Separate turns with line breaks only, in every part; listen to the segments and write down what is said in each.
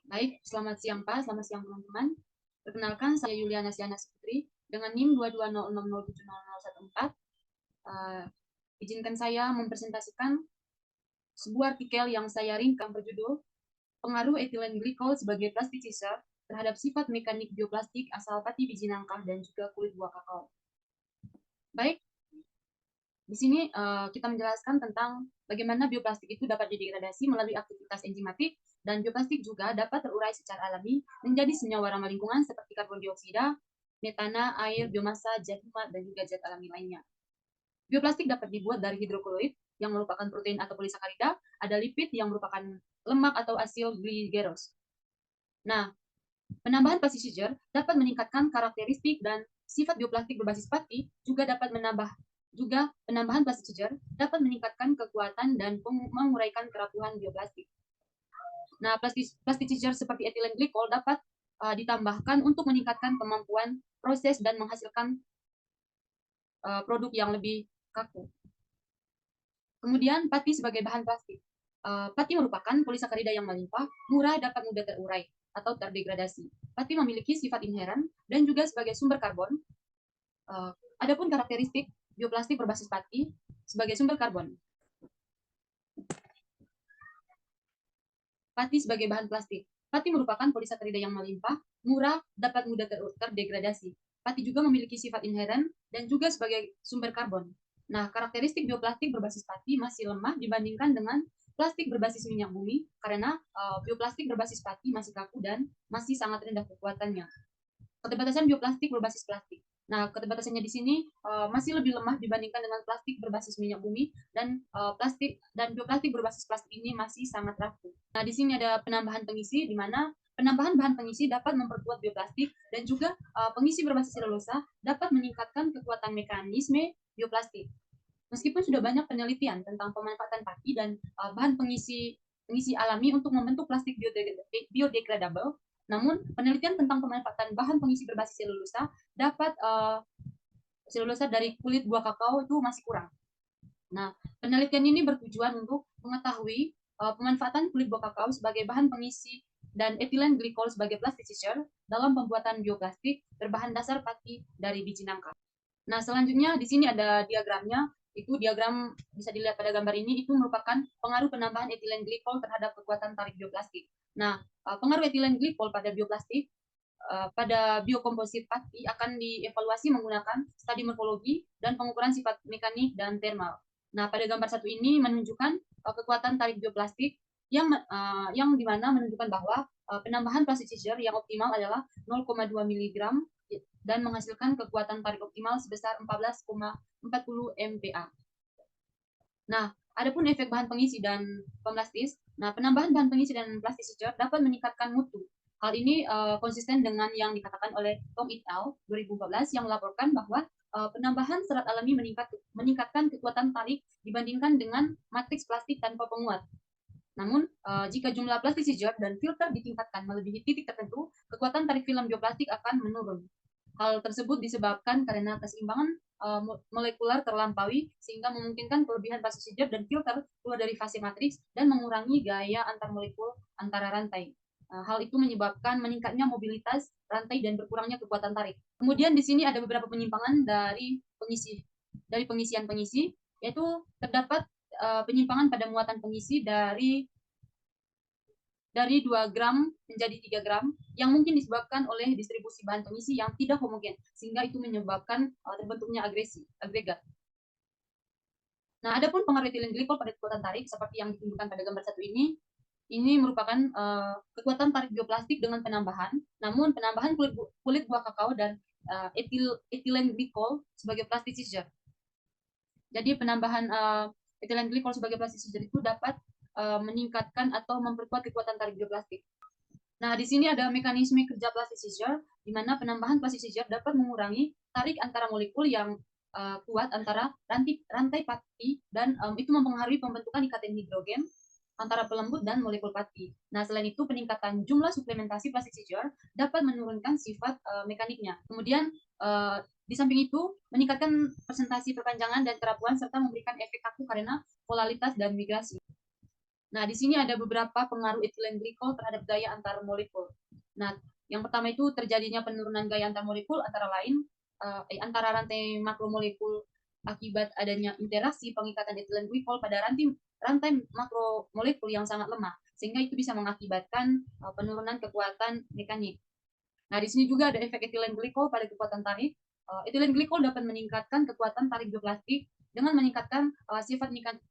Baik, selamat siang Pak, selamat siang teman-teman. Perkenalkan, saya Yuliana Siana Putri dengan NIM 220607014. Izinkan saya mempresentasikan sebuah artikel yang saya ringkas berjudul Pengaruh etilen glikol sebagai plasticizer terhadap sifat mekanik bioplastik asal pati biji nangka dan juga kulit buah kakao. Baik, di sini kita menjelaskan tentang bagaimana bioplastik itu dapat didegradasi melalui aktivitas enzimatik, dan bioplastik juga dapat terurai secara alami menjadi senyawa ramah lingkungan seperti karbon dioksida, metana, air, biomasa, zat hemat, dan juga zat alami lainnya. Bioplastik dapat dibuat dari hidroklorid yang merupakan protein atau polisakarida, ada lipid yang merupakan lemak atau asil gligeros. Nah, penambahan plasticizer dapat meningkatkan karakteristik dan sifat bioplastik berbasis pati, juga penambahan plasticizer dapat meningkatkan kekuatan dan menguraikan kerapuhan bioplastik. Nah, plasticizer seperti etilen glikol dapat ditambahkan untuk meningkatkan kemampuan proses dan menghasilkan produk yang lebih kaku. Kemudian, pati sebagai bahan plastik. Pati merupakan polisakarida yang melimpah, murah, dapat mudah terurai atau terdegradasi. Pati memiliki sifat inheren dan juga sebagai sumber karbon. Adapun karakteristik bioplastik berbasis pati sebagai sumber karbon. Pati sebagai bahan plastik. Pati merupakan polisakarida yang melimpah, murah, dapat mudah terdegradasi. Pati juga memiliki sifat inheren dan juga sebagai sumber karbon. Nah, karakteristik bioplastik berbasis pati masih lemah dibandingkan dengan plastik berbasis minyak bumi karena bioplastik berbasis pati masih kaku dan masih sangat rendah kekuatannya. Keterbatasan bioplastik berbasis plastik. Nah, keterbatasannya di sini masih lebih lemah dibandingkan dengan plastik berbasis minyak bumi, dan bioplastik berbasis plastik ini masih sangat rapuh. Nah, di sini ada penambahan pengisi, di mana penambahan bahan pengisi dapat memperkuat bioplastik, dan juga pengisi berbasis selulosa dapat meningkatkan kekuatan mekanisme bioplastik. Meskipun sudah banyak penelitian tentang pemanfaatan pati dan bahan pengisi alami untuk membentuk plastik biodegradable, namun penelitian tentang pemanfaatan bahan pengisi berbasis selulosa dari kulit buah kakao itu masih kurang. Nah, penelitian ini bertujuan untuk mengetahui pemanfaatan kulit buah kakao sebagai bahan pengisi dan etilen glikol sebagai plasticizer dalam pembuatan bioplastik berbahan dasar pati dari biji nangka. Nah, selanjutnya di sini ada diagramnya. Itu diagram bisa dilihat pada gambar ini, itu merupakan pengaruh penambahan etilen glikol terhadap kekuatan tarik bioplastik. Nah, pengaruh etilen glikol pada bioplastik pada biokomposit pati akan dievaluasi menggunakan studi morfologi dan pengukuran sifat mekanik dan thermal. Nah, pada gambar satu ini menunjukkan kekuatan tarik bioplastik yang dimana menunjukkan bahwa penambahan plasticizer yang optimal adalah 0,2 mg dan menghasilkan kekuatan tarik optimal sebesar 14,40 MPa. Nah, adapun efek bahan pengisi dan pemplastis, nah penambahan bahan pengisi dan plasticizer dapat meningkatkan mutu. Hal ini konsisten dengan yang dikatakan oleh Tom et al. 2014 yang melaporkan bahwa penambahan serat alami meningkatkan kekuatan tarik dibandingkan dengan matriks plastik tanpa penguat. Namun, jika jumlah plasticizer dan filter ditingkatkan melebihi titik tertentu, kekuatan tarik film bioplastik akan menurun. Hal tersebut disebabkan karena keseimbangan molekular terlampaui, sehingga memungkinkan kelebihan plasticizer dan filter keluar dari fase matriks dan mengurangi gaya antar molekul antara rantai. Hal itu menyebabkan meningkatnya mobilitas rantai dan berkurangnya kekuatan tarik. Kemudian di sini ada beberapa penyimpangan dari pengisian pengisi, yaitu terdapat penyimpangan pada muatan pengisi dari 2 gram menjadi 3 gram yang mungkin disebabkan oleh distribusi bahan pengisi yang tidak homogen, sehingga itu menyebabkan terbentuknya agregat. Nah, adapun pengaruh etilen glikol pada kekuatan tarik seperti yang ditunjukkan pada gambar satu ini merupakan kekuatan tarik bioplastik dengan penambahan, namun penambahan kulit buah kakao dan etilen glikol sebagai plasticizer. Jadi penambahan etilen glikol sebagai plasticizer itu dapat meningkatkan atau memperkuat kekuatan tarik bioplastik. Nah, di sini ada mekanisme kerja plasticizer, di mana penambahan plasticizer dapat mengurangi tarik antara molekul yang kuat antara rantai pati, dan itu mempengaruhi pembentukan ikatan hidrogen antara pelembut dan molekul pati. Nah, selain itu, peningkatan jumlah suplementasi plasticizer dapat menurunkan sifat mekaniknya. Kemudian, di samping itu, meningkatkan presentasi perpanjangan dan kerapuhan serta memberikan efek kaku karena polaritas dan migrasi. Nah, di sini ada beberapa pengaruh etilen glikol terhadap gaya antar molekul. Nah, yang pertama itu terjadinya penurunan gaya antar molekul antara lain antara rantai makromolekul akibat adanya interaksi pengikatan etilen glikol pada rantai makromolekul yang sangat lemah, sehingga itu bisa mengakibatkan penurunan kekuatan mekanik. Nah, di sini juga ada efek etilen glikol pada kekuatan tarik. Etilen glikol dapat meningkatkan kekuatan tarik bioplastik dengan meningkatkan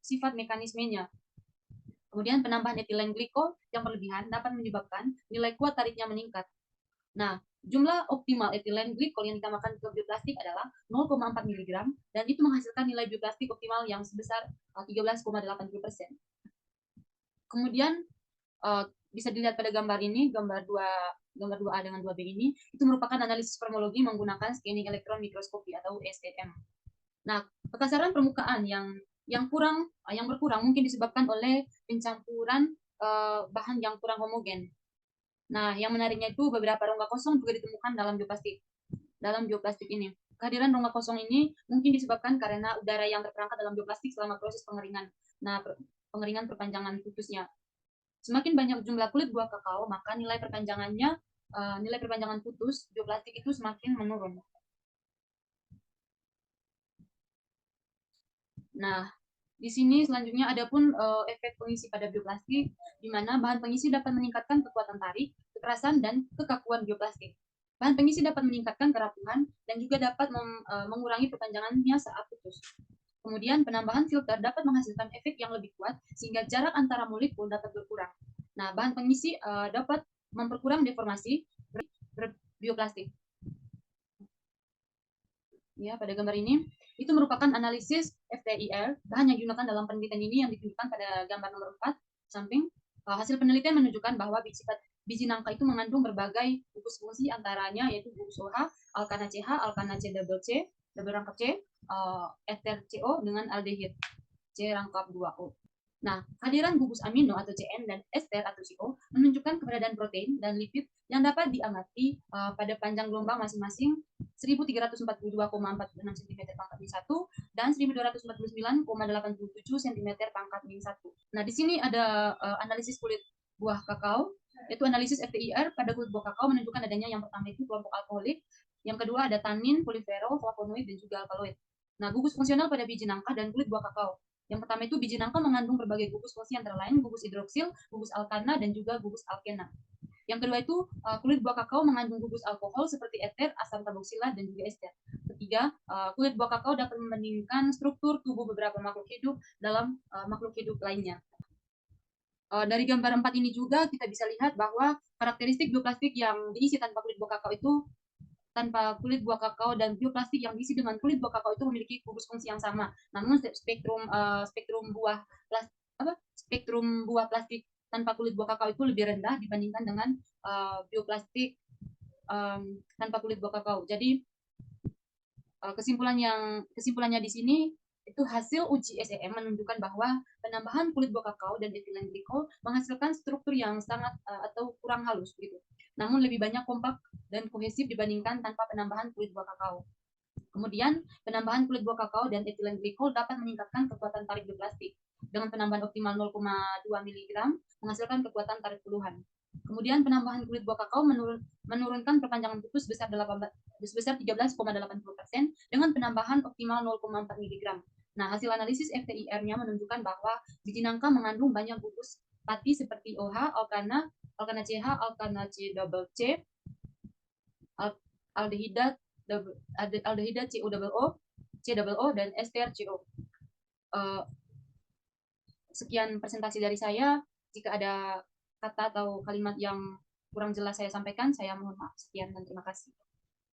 sifat mekanismenya. Kemudian penambahan etilen glikol yang berlebihan dapat menyebabkan nilai kuat tariknya meningkat. Nah, jumlah optimal etilen glikol yang ditambahkan ke bioplastik adalah 0,4 mg dan itu menghasilkan nilai bioplastik optimal yang sebesar 13,80%. Kemudian bisa dilihat pada gambar ini, gambar 2A dengan 2B ini, itu merupakan analisis formologi menggunakan scanning elektron mikroskopi atau SEM. Nah, kekasaran permukaan yang berkurang mungkin disebabkan oleh pencampuran bahan yang kurang homogen. Nah, yang menariknya itu beberapa rongga kosong juga ditemukan dalam bioplastik ini. Kehadiran rongga kosong ini mungkin disebabkan karena udara yang terperangkap dalam bioplastik selama proses pengeringan. Nah, pengeringan perpanjangan putusnya. Semakin banyak jumlah kulit buah kakao, maka nilai perpanjangan putus bioplastik itu semakin menurun. Nah, di sini selanjutnya ada pun efek pengisi pada bioplastik, di mana bahan pengisi dapat meningkatkan kekuatan tarik, kekerasan, dan kekakuan bioplastik. Bahan pengisi dapat meningkatkan kerapuhan dan juga dapat mengurangi perpanjangannya saat putus. Kemudian penambahan filter dapat menghasilkan efek yang lebih kuat sehingga jarak antara molekul dapat berkurang. Nah, bahan pengisi dapat memperkurang deformasi bioplastik. Ya, pada gambar ini itu merupakan analisis FTIR, bahan yang digunakan dalam penelitian ini yang ditunjukkan pada gambar nomor 4 samping. Hasil penelitian menunjukkan bahwa biji nangka itu mengandung berbagai gugus fungsi, antaranya yaitu gugus OH, alkana CH, alkana C double C, double rangkap C, ester CO dengan aldehid C rangkap 2O. Nah, kehadiran gugus amino atau CN dan ester atau CO menunjukkan keberadaan protein dan lipid yang dapat diamati pada panjang gelombang masing-masing 1342,46 cm pangkat min 1 dan 1249,87 cm pangkat min 1. Nah, di sini ada analisis kulit buah kakao, yaitu analisis FTIR pada kulit buah kakao menunjukkan adanya yang pertama itu kelompok alkoholik, yang kedua ada tanin, polifero, flavonoid, dan juga alkaloid. Nah, gugus fungsional pada biji nangka dan kulit buah kakao. Yang pertama itu biji nangka mengandung berbagai gugus fungsi antara lain gugus hidroksil, gugus alkana, dan juga gugus alkena. Yang kedua itu kulit buah kakao mengandung gugus alkohol seperti eter, asam karboksila, dan juga ester. Ketiga, kulit buah kakao dapat membandingkan struktur tubuh beberapa makhluk hidup dalam makhluk hidup lainnya. Dari gambar 4 ini juga kita bisa lihat bahwa karakteristik bioplastik yang diisi tanpa kulit buah kakao itu tanpa kulit buah kakao dan bioplastik yang diisi dengan kulit buah kakao itu memiliki gugus fungsi yang sama. Namun spektrum buah plastik tanpa kulit buah kakao itu lebih rendah dibandingkan dengan bioplastik tanpa kulit buah kakao. Jadi kesimpulannya di sini itu hasil uji SEM menunjukkan bahwa penambahan kulit buah kakao dan etilen glikol menghasilkan struktur yang sangat atau kurang halus gitu. Namun lebih banyak kompak dan kohesif dibandingkan tanpa penambahan kulit buah kakao. Kemudian, penambahan kulit buah kakao dan etilen glikol dapat meningkatkan kekuatan tarik bioplastik. Dengan penambahan optimal 0,2 mg menghasilkan kekuatan tarik puluhan. Kemudian penambahan kulit buah kakao menurunkan perpanjangan putus sebesar 13,80% dengan penambahan optimal 0,4 mg. Nah, hasil analisis FTIR-nya menunjukkan bahwa biji nangka mengandung banyak gugus pati seperti OH, alkana, alkana CH, alkana C double C, aldehidat, aldehidat CO, C double O, dan ester CO. Sekian presentasi dari saya. Jika ada kata atau kalimat yang kurang jelas saya sampaikan, saya mohon maaf. Sekian dan terima kasih.